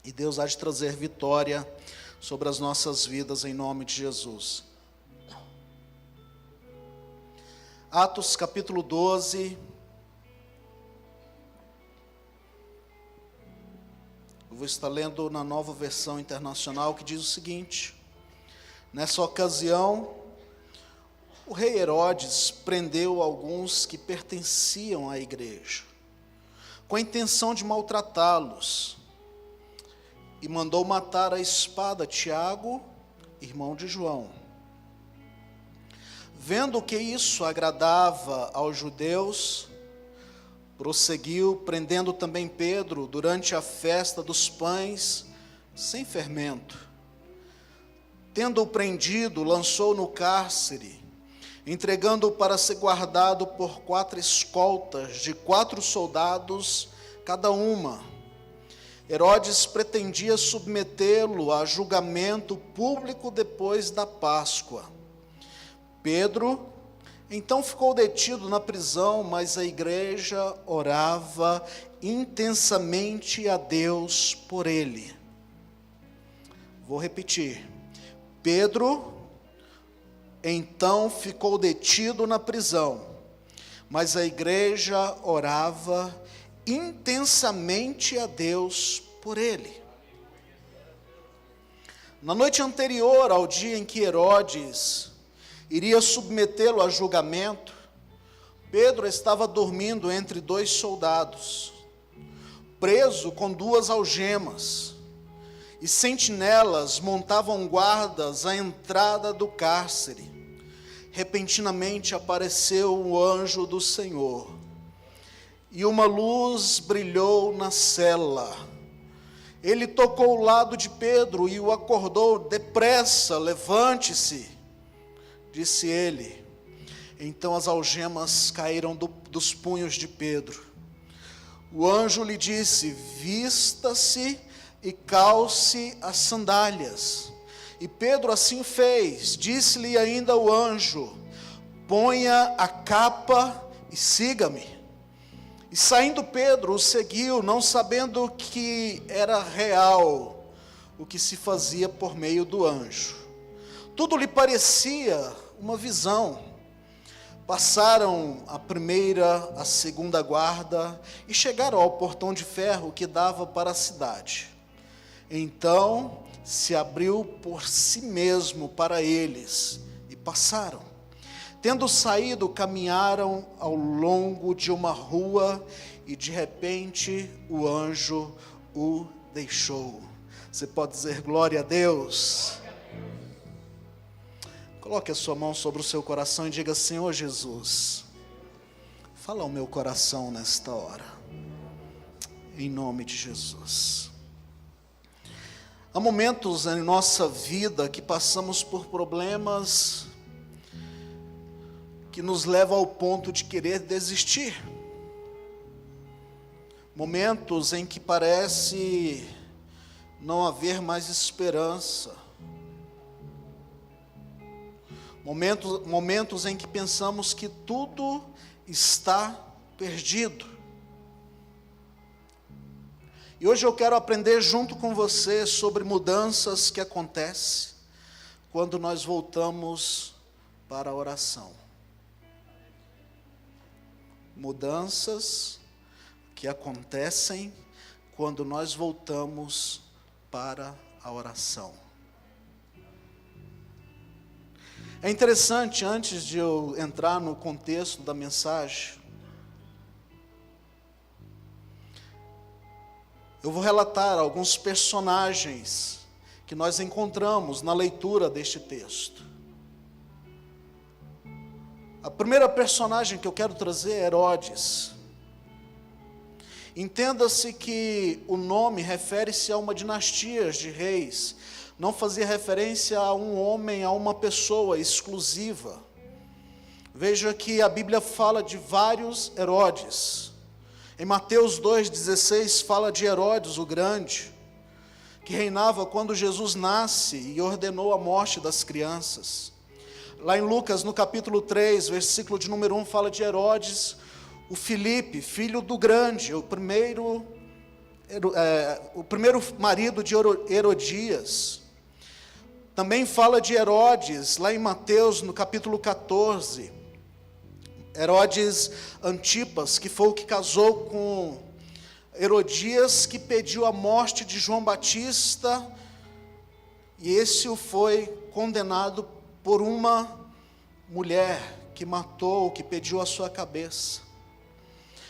e Deus há de trazer vitória sobre as nossas vidas em nome de Jesus. Atos capítulo 12. Eu vou estar lendo na Nova Versão Internacional, que diz o seguinte: nessa ocasião, o rei Herodes prendeu alguns que pertenciam à igreja, com a intenção de maltratá-los, e mandou matar à espada Tiago, irmão de João. Vendo que isso agradava aos judeus, prosseguiu, prendendo também Pedro durante a festa dos pães sem fermento. Tendo-o prendido, lançou no cárcere, entregando-o para ser guardado por 4 escoltas de 4 soldados cada uma. Herodes pretendia submetê-lo a julgamento público depois da Páscoa. Pedro então ficou detido na prisão, mas a igreja orava intensamente a Deus por ele. Vou repetir. Pedro então ficou detido na prisão, mas a igreja orava intensamente a Deus por ele. Na noite anterior ao dia em que Herodes iria submetê-lo a julgamento, Pedro estava dormindo entre 2 soldados, preso com 2 algemas, e sentinelas montavam guardas à entrada do cárcere. Repentinamente apareceu o anjo do Senhor, e uma luz brilhou na cela. Ele tocou o lado de Pedro e o acordou. Depressa, levante-se, disse ele. Então as algemas caíram dos punhos de Pedro. O anjo lhe disse: vista-se e calce as sandálias. E Pedro assim fez. Disse-lhe ainda o anjo: ponha a capa e siga-me. E saindo Pedro o seguiu, não sabendo que era real o que se fazia por meio do anjo. Tudo lhe parecia uma visão. Passaram a primeira, a segunda guarda e chegaram ao portão de ferro que dava para a cidade. Então se abriu por si mesmo para eles e passaram. Tendo saído, caminharam ao longo de uma rua e de repente o anjo o deixou. Você pode dizer glória a Deus? Coloque a sua mão sobre o seu coração e diga: Senhor Jesus, fala ao meu coração nesta hora, em nome de Jesus. Há momentos em nossa vida que passamos por problemas que nos levam ao ponto de querer desistir. Momentos em que parece não haver mais esperança. Momentos em que pensamos que tudo está perdido. E hoje eu quero aprender junto com você sobre mudanças que acontecem quando nós voltamos para a oração. Mudanças que acontecem quando nós voltamos para a oração. É interessante, antes de eu entrar no contexto da mensagem, eu vou relatar alguns personagens que nós encontramos na leitura deste texto. A primeira personagem que eu quero trazer é Herodes. Entenda-se que o nome refere-se a uma dinastia de reis, não fazia referência a um homem, a uma pessoa exclusiva. Veja que a Bíblia fala de vários Herodes. Em Mateus 2,16 fala de Herodes o Grande, que reinava quando Jesus nasce e ordenou a morte das crianças. Lá em Lucas, no capítulo 3, versículo de número 1, fala de Herodes, o Filipe, filho do Grande, o primeiro o primeiro marido de Herodias. Também fala de Herodes, lá em Mateus, no capítulo 14. Herodes Antipas, que foi o que casou com Herodias, que pediu a morte de João Batista, e esse foi condenado por uma mulher que matou, que pediu a sua cabeça.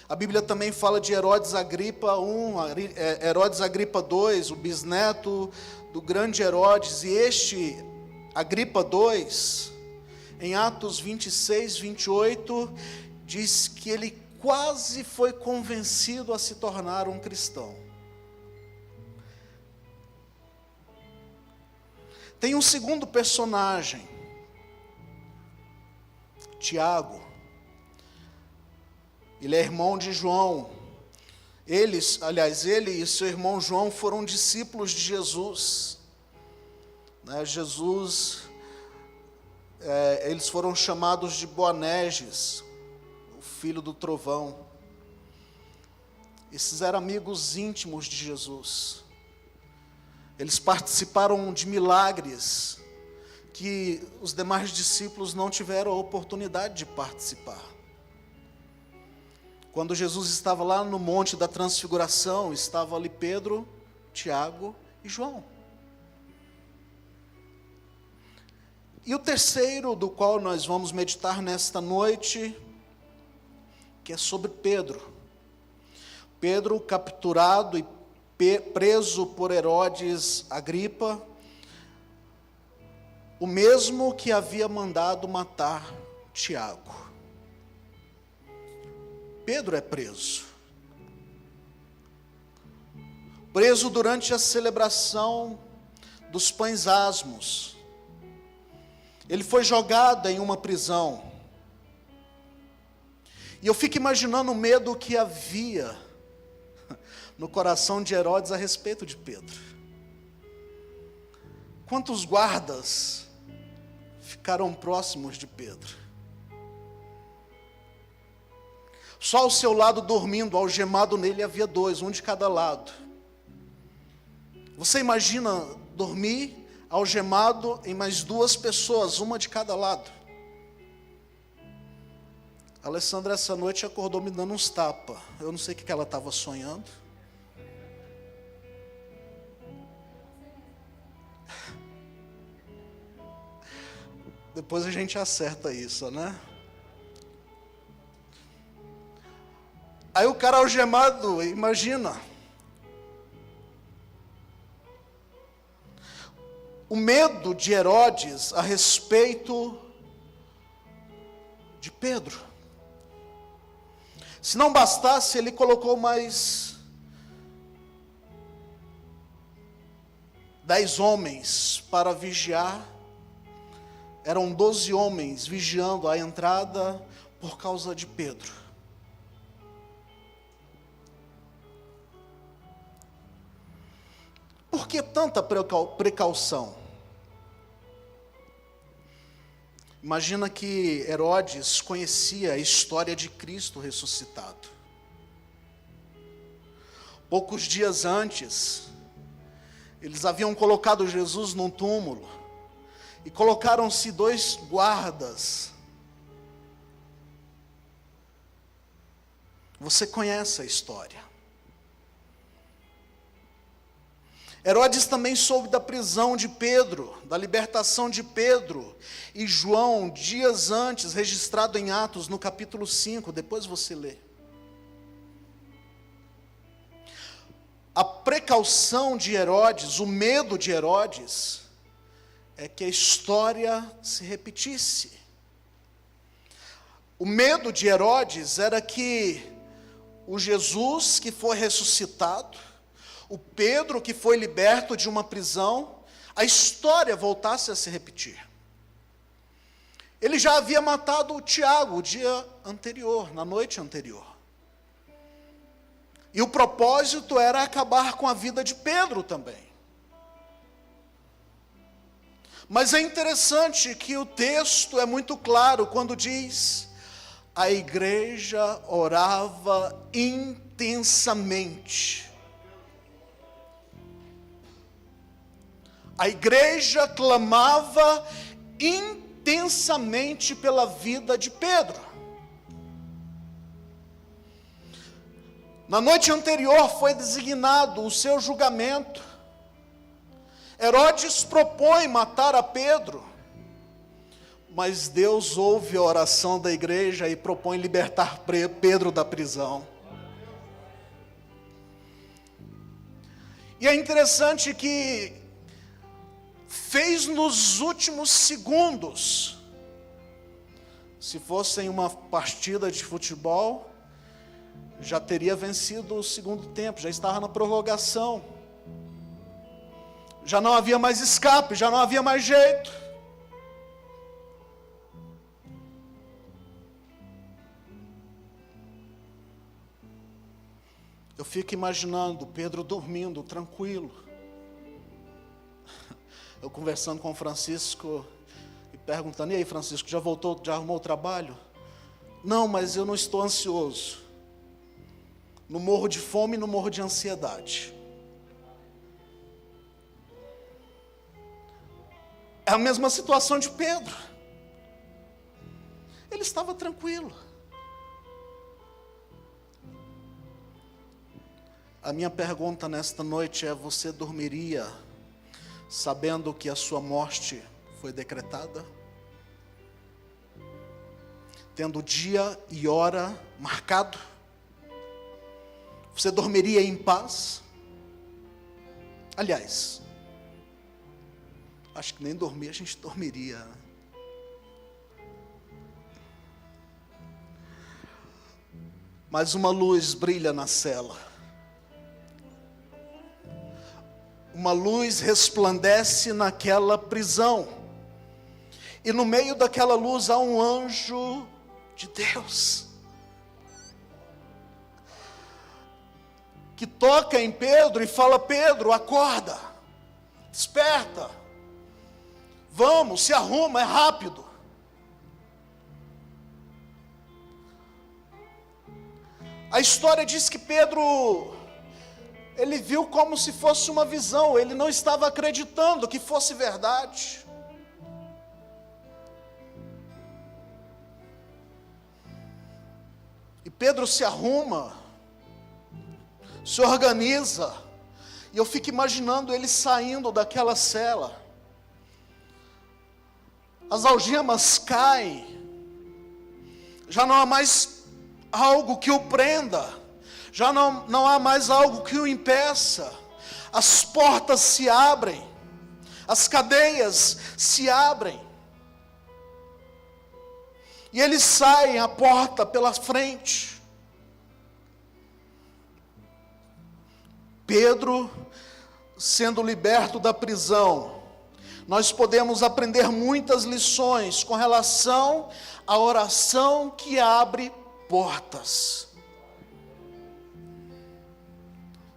A Bíblia também fala de Herodes Agripa I, Herodes Agripa II, o bisneto do grande Herodes, e este Agripa II, em Atos 26, 28, diz que ele quase foi convencido a se tornar um cristão. Tem um segundo personagem, Tiago. Ele é irmão de João. Ele e seu irmão João foram discípulos de Jesus. Eles foram chamados de Boanerges, o filho do trovão. Esses eram amigos íntimos de Jesus. Eles participaram de milagres que os demais discípulos não tiveram a oportunidade de participar. Quando Jesus estava lá no Monte da Transfiguração, estava ali Pedro, Tiago e João. E o terceiro, do qual nós vamos meditar nesta noite, que é sobre Pedro. Pedro capturado e preso por Herodes Agripa, o mesmo que havia mandado matar Tiago. Pedro é preso durante a celebração dos pães asmos. Ele foi jogado em uma prisão, e eu fico imaginando o medo que havia no coração de Herodes a respeito de Pedro. Quantos guardas ficaram próximos de Pedro? Só ao seu lado dormindo, algemado nele, havia dois, um de cada lado. Você imagina dormir algemado em mais duas pessoas, uma de cada lado? A Alessandra essa noite acordou me dando uns tapas. Eu não sei o que ela estava sonhando. Depois a gente acerta isso, né? Aí o cara algemado, imagina. O medo de Herodes a respeito de Pedro. Se não bastasse, ele colocou mais 10 homens para vigiar. Eram 12 homens vigiando a entrada por causa de Pedro. Por que tanta precaução? Imagina que Herodes conhecia a história de Cristo ressuscitado. Poucos dias antes, eles haviam colocado Jesus num túmulo, e colocaram-se 2 guardas. Você conhece a história. Herodes também soube da prisão de Pedro, da libertação de Pedro e João, dias antes, registrado em Atos, no capítulo 5, depois você lê. A precaução de Herodes, o medo de Herodes, é que a história se repetisse. O medo de Herodes era que o Jesus que foi ressuscitado, o Pedro que foi liberto de uma prisão, a história voltasse a se repetir. Ele já havia matado o Tiago o dia anterior, na noite anterior. E o propósito era acabar com a vida de Pedro também. Mas é interessante que o texto é muito claro quando diz: a igreja orava intensamente. A igreja clamava intensamente pela vida de Pedro. Na noite anterior foi designado o seu julgamento. Herodes propõe matar a Pedro, mas Deus ouve a oração da igreja e propõe libertar Pedro da prisão. E é interessante que fez nos últimos segundos. Se fosse em uma partida de futebol, já teria vencido o segundo tempo, já estava na prorrogação. Já não havia mais escape, já não havia mais jeito. Eu fico imaginando Pedro dormindo, tranquilo. Eu conversando com o Francisco e perguntando: e aí, Francisco, já voltou, já arrumou o trabalho? Não, mas eu não estou ansioso. Não morro de fome, não morro de ansiedade. É a mesma situação de Pedro. Ele estava tranquilo. A minha pergunta nesta noite é: você dormiria sabendo que a sua morte foi decretada? Tendo dia e hora marcado? Você dormiria em paz? Aliás, acho que nem dormir a gente dormiria. Mas uma luz brilha na cela. Uma luz resplandece naquela prisão. E no meio daquela luz há um anjo de Deus, que toca em Pedro e fala: Pedro, acorda, desperta, vamos, se arruma, é rápido. A história diz que Pedro, ele viu como se fosse uma visão, ele não estava acreditando que fosse verdade. E Pedro se arruma, se organiza, e eu fico imaginando ele saindo daquela cela. As algemas caem, já não há mais algo que o prenda, já não há mais algo que o impeça. As portas se abrem, as cadeias se abrem, e ele sai a porta pela frente. Pedro sendo liberto da prisão, nós podemos aprender muitas lições com relação à oração que abre portas.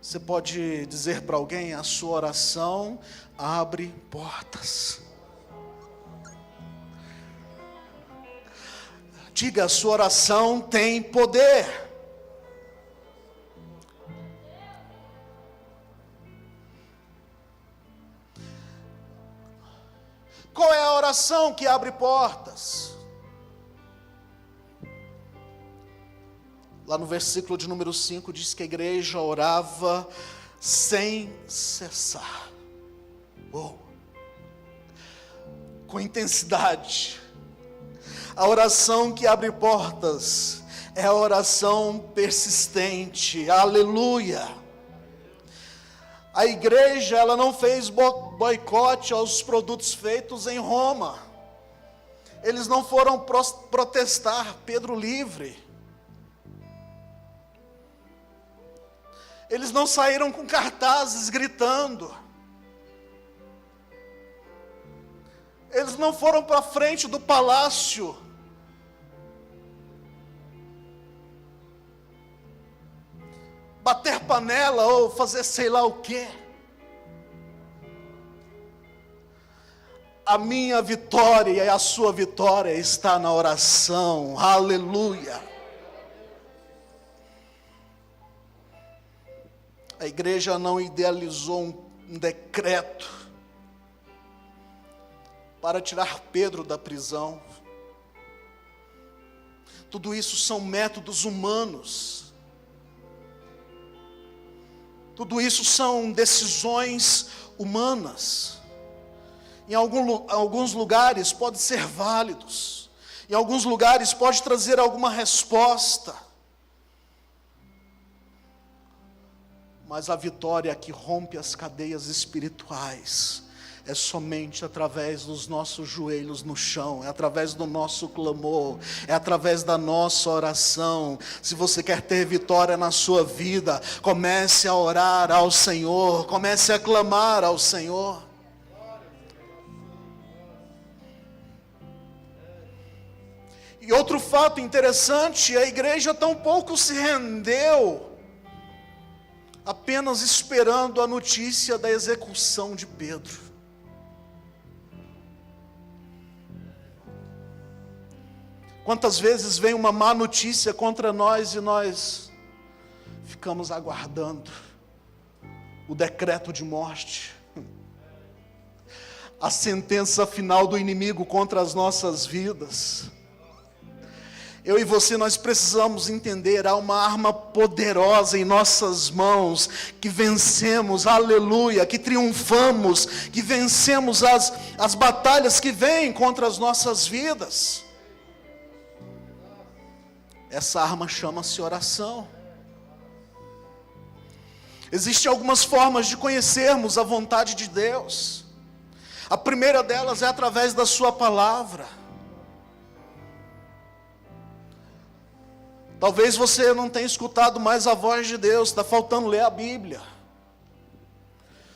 Você pode dizer para alguém: a sua oração abre portas. Diga: a sua oração tem poder. Qual é a oração que abre portas? Lá no versículo de número 5 diz que a igreja orava sem cessar. Com intensidade. A oração que abre portas é a oração persistente. Aleluia! A igreja, ela não fez boicote aos produtos feitos em Roma. Eles não foram protestar, Pedro livre. Eles não saíram com cartazes gritando. Eles não foram para frente do palácio bater panela ou fazer sei lá o quê. A minha vitória e a sua vitória está na oração. Aleluia. A igreja não idealizou um decreto. para tirar Pedro da prisão. Tudo isso são métodos humanos. Tudo isso são decisões humanas. Em alguns lugares pode ser válidos. Em alguns lugares pode trazer alguma resposta. Mas a vitória que rompe as cadeias espirituais é somente através dos nossos joelhos no chão, é através do nosso clamor, é através da nossa oração. Se você quer ter vitória na sua vida, comece a orar ao Senhor, comece a clamar ao Senhor. E outro fato interessante, a igreja tampouco se rendeu, apenas esperando a notícia da execução de Pedro. Quantas vezes vem uma má notícia contra nós e nós ficamos aguardando o decreto de morte, a sentença final do inimigo contra as nossas vidas. Eu e você, nós precisamos entender, há uma arma poderosa em nossas mãos, que vencemos, aleluia, que triunfamos, que vencemos as batalhas que vêm contra as nossas vidas. Essa arma chama-se oração. Existem algumas formas de conhecermos a vontade de Deus. A primeira delas é através da sua palavra. Talvez você não tenha escutado mais a voz de Deus, está faltando ler a Bíblia.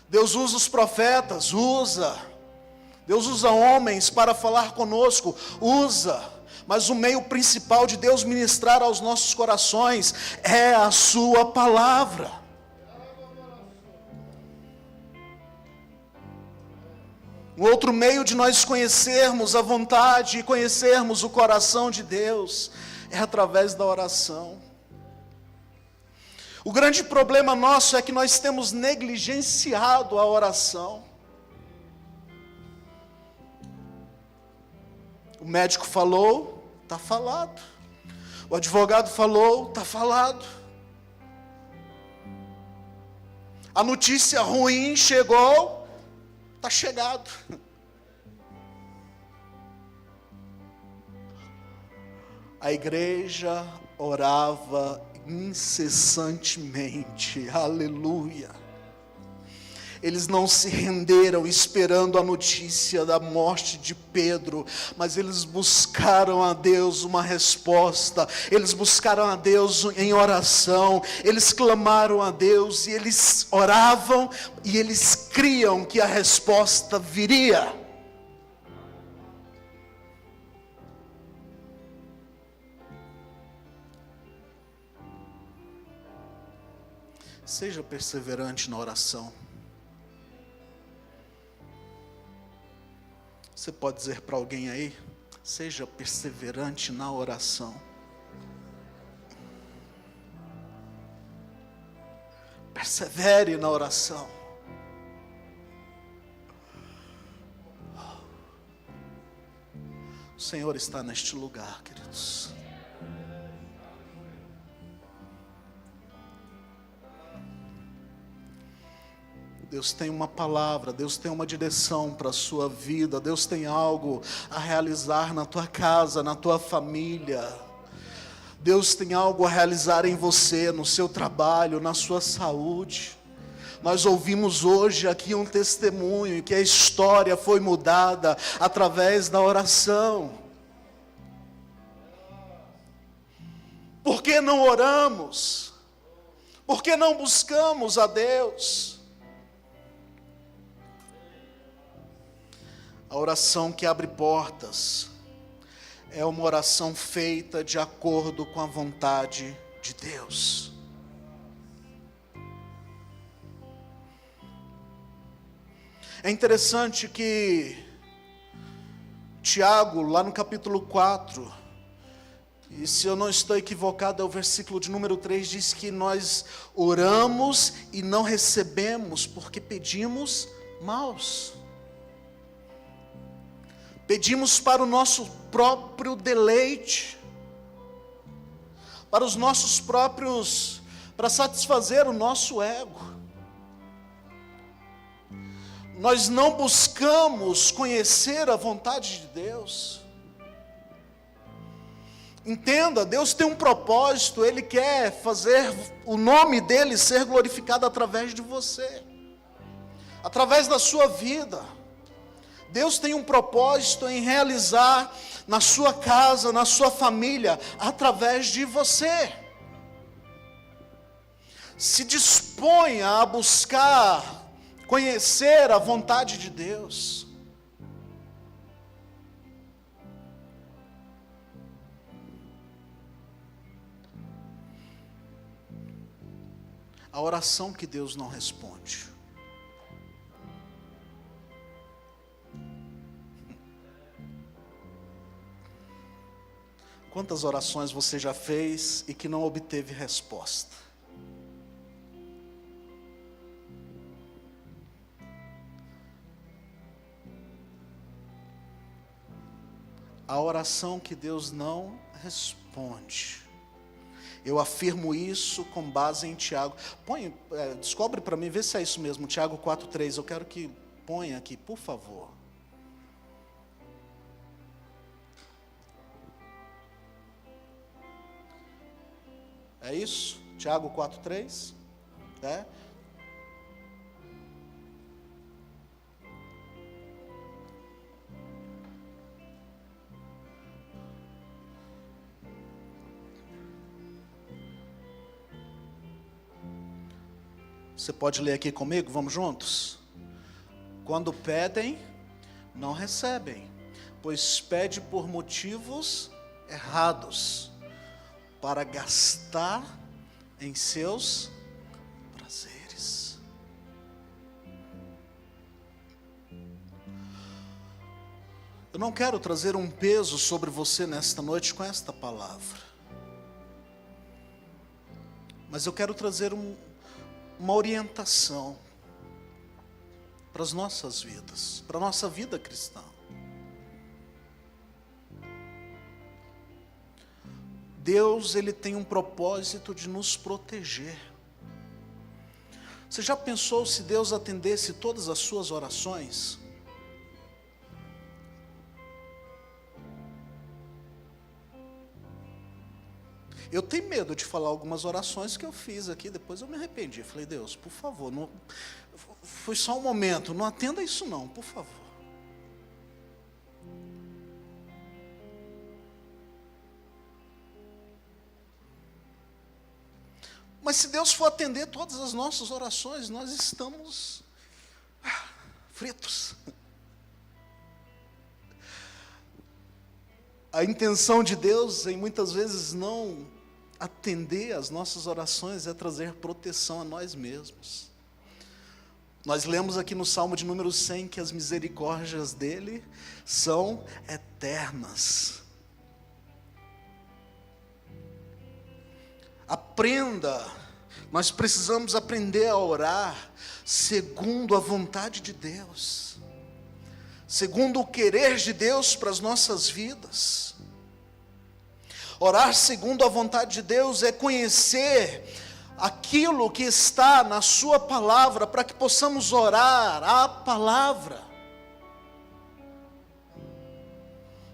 Deus usa os profetas, Deus usa homens para falar conosco, mas o meio principal de Deus ministrar aos nossos corações é a sua palavra. Um outro meio de nós conhecermos a vontade e conhecermos o coração de Deus é através da oração. O grande problema nosso é que nós temos negligenciado a oração. O médico falou, está falado. O advogado falou, está falado. A notícia ruim chegou, está chegado. A igreja orava incessantemente, aleluia. Eles não se renderam esperando a notícia da morte de Pedro, mas eles buscaram a Deus uma resposta, eles buscaram a Deus em oração, eles clamaram a Deus e eles oravam e eles criam que a resposta viria. Seja perseverante na oração. Você pode dizer para alguém aí, seja perseverante na oração. Persevere na oração. O Senhor está neste lugar, queridos. Deus tem uma palavra, Deus tem uma direção para a sua vida, Deus tem algo a realizar na tua casa, na tua família. Deus tem algo a realizar em você, no seu trabalho, na sua saúde. Nós ouvimos hoje aqui um testemunho que a história foi mudada através da oração. Por que não oramos? Por que não buscamos a Deus? A oração que abre portas é uma oração feita de acordo com a vontade de Deus. É interessante que Tiago, lá no capítulo 4, e se eu não estou equivocado, é o versículo de número 3, diz que nós oramos e não recebemos porque pedimos maus. pedimos para o nosso próprio deleite, para os nossos próprios, para satisfazer o nosso ego. Nós não buscamos conhecer a vontade de Deus. Entenda, Deus tem um propósito, Ele quer fazer o nome dEle ser glorificado através de você, através da sua vida. Deus tem um propósito em realizar na sua casa, na sua família, através de você. Se disponha a buscar conhecer a vontade de Deus. A oração que Deus não responde. Quantas orações você já fez e que não obteve resposta? A oração que Deus não responde. Eu afirmo isso com base em Tiago. Descobre para mim, vê se é isso mesmo, Tiago 4,3. Eu quero que ponha aqui, por favor. É isso? Tiago 4,3? É? Você pode ler aqui comigo? Vamos juntos? Quando pedem, não recebem, pois pede por motivos errados, para gastar em seus prazeres. Eu não quero trazer um peso sobre você nesta noite com esta palavra, mas eu quero trazer uma orientação para as nossas vidas, para a nossa vida cristã. Deus, Ele tem um propósito de nos proteger. Você já pensou se Deus atendesse todas as suas orações? Eu tenho medo de falar algumas orações que eu fiz aqui, depois eu me arrependi. Falei, Deus, por favor, não, foi só um momento, não atenda isso não, por favor. Mas se Deus for atender todas as nossas orações, nós estamos fritos. A intenção de Deus em muitas vezes não atender as nossas orações é trazer proteção a nós mesmos. Nós lemos aqui no Salmo de número 100 que as misericórdias dele são eternas. Aprenda, nós precisamos aprender a orar segundo a vontade de Deus, segundo o querer de Deus para as nossas vidas. Orar segundo a vontade de Deus é conhecer aquilo que está na sua palavra, para que possamos orar a palavra.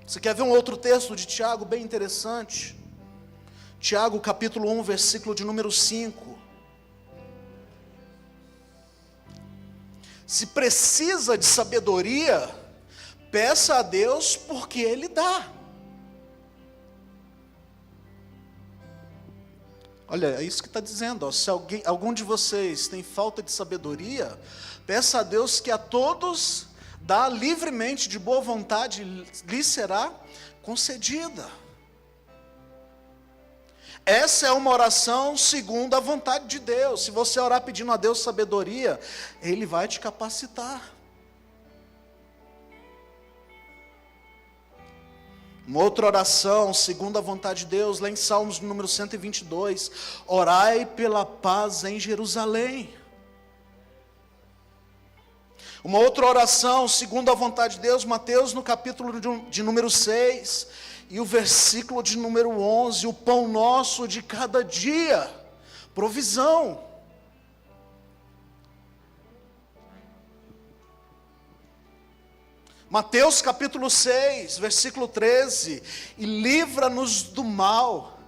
Você quer ver um outro texto de Tiago bem interessante? Tiago capítulo 1, versículo de número 5. Se precisa de sabedoria, peça a Deus, porque Ele dá. Olha, é isso que está dizendo, ó. Se algum de vocês tem falta de sabedoria, peça a Deus que a todos dá livremente, de boa vontade, lhe será concedida. Essa é uma oração segundo a vontade de Deus. Se você orar pedindo a Deus sabedoria, Ele vai te capacitar. Uma outra oração, segundo a vontade de Deus, lá em Salmos número 122, orai pela paz em Jerusalém. Uma outra oração, segundo a vontade de Deus, Mateus no capítulo de número 6, e o versículo de número 11, o pão nosso de cada dia, provisão. Mateus capítulo 6, versículo 13, e livra-nos do mal,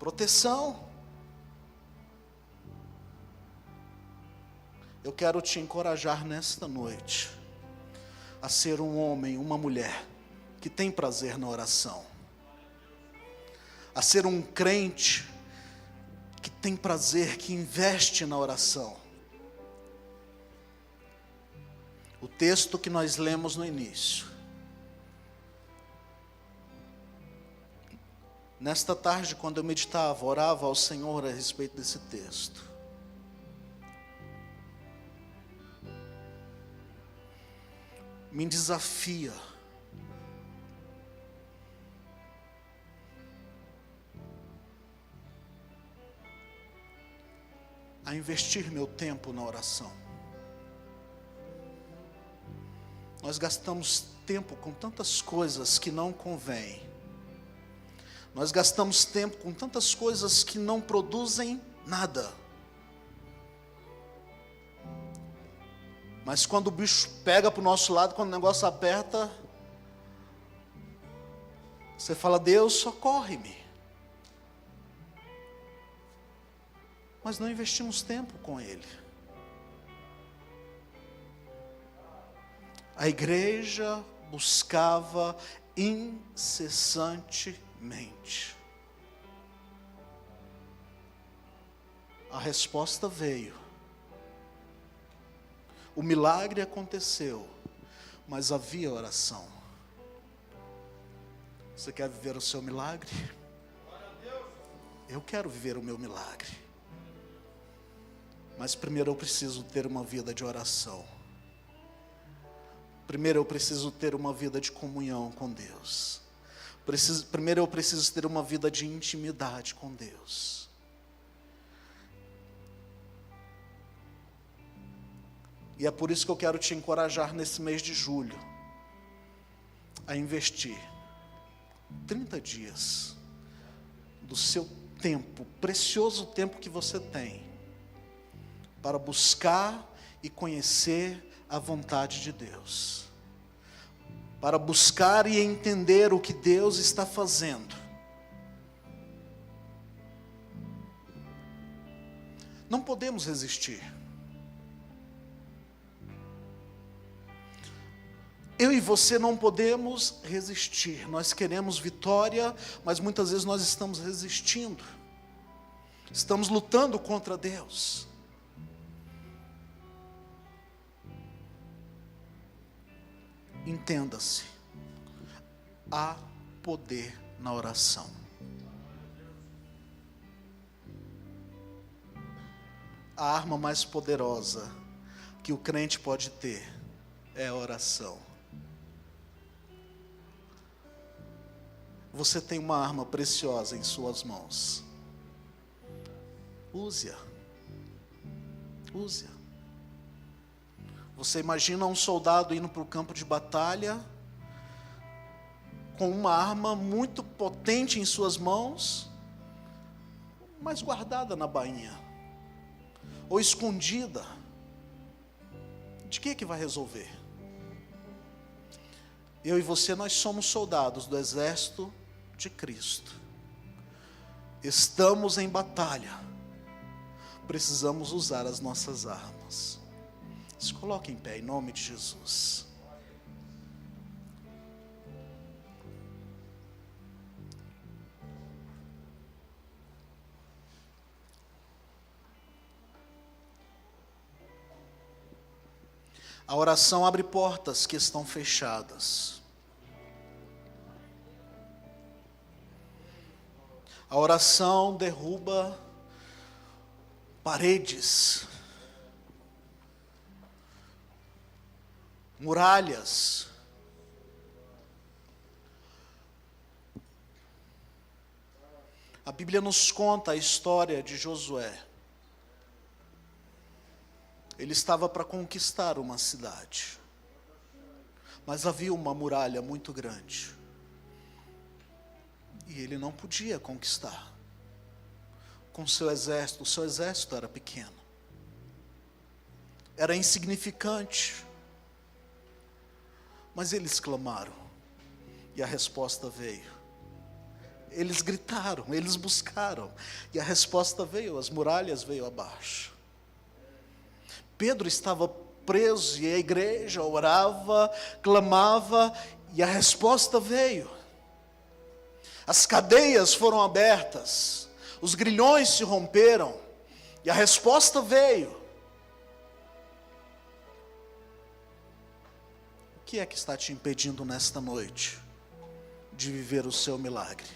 proteção. Eu quero te encorajar nesta noite, a ser um homem, uma mulher, que tem prazer na oração, a ser um crente, que tem prazer, que investe na oração. O texto que nós lemos no início. Nesta tarde, quando eu meditava, orava ao Senhor a respeito desse texto. Me desafia a investir meu tempo na oração. Nós gastamos tempo com tantas coisas que não convêm. Nós gastamos tempo com tantas coisas que não produzem nada. Mas quando o bicho pega para o nosso lado, quando o negócio aperta, você fala: Deus, socorre-me. Mas não investimos tempo com Ele. A igreja buscava incessantemente. A resposta veio. O milagre aconteceu, mas havia oração. Você quer viver o seu milagre? Eu quero viver o meu milagre. Mas primeiro eu preciso ter uma vida de oração. Primeiro eu preciso ter uma vida de comunhão com Deus. Primeiro eu preciso ter uma vida de intimidade com Deus. E é por isso que eu quero te encorajar nesse mês de julho a investir 30 dias do seu tempo, precioso tempo que você tem, para buscar e conhecer a vontade de Deus, para buscar e entender o que Deus está fazendo. Não podemos resistir. Eu e você não podemos resistir. Nós queremos vitória, mas muitas vezes nós estamos resistindo. Estamos lutando contra Deus. Entenda-se, há poder na oração. A arma mais poderosa que o crente pode ter é a oração. Você tem uma arma preciosa em suas mãos. Use-a. Use-a. Você imagina um soldado indo para o campo de batalha com uma arma muito potente em suas mãos, mas guardada na bainha, ou escondida. De que vai resolver? Eu e você, nós somos soldados do exército de Cristo. Estamos em batalha. Precisamos usar as nossas armas. Se coloque em pé em nome de Jesus. A oração abre portas que estão fechadas. A oração derruba paredes, muralhas. A Bíblia nos conta a história de Josué. Ele estava para conquistar uma cidade, mas havia uma muralha muito grande, e ele não podia conquistar com seu exército. O seu exército era pequeno, era insignificante, mas eles clamaram, e a resposta veio. Eles gritaram, eles buscaram, e a resposta veio, as muralhas veio abaixo. Pedro estava preso, e a igreja orava, clamava, e a resposta veio. As cadeias foram abertas, os grilhões se romperam, e a resposta veio. O que é que está te impedindo nesta noite de viver o seu milagre?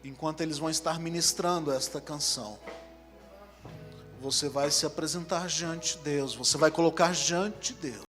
Enquanto eles vão estar ministrando esta canção, você vai se apresentar diante de Deus, você vai colocar diante de Deus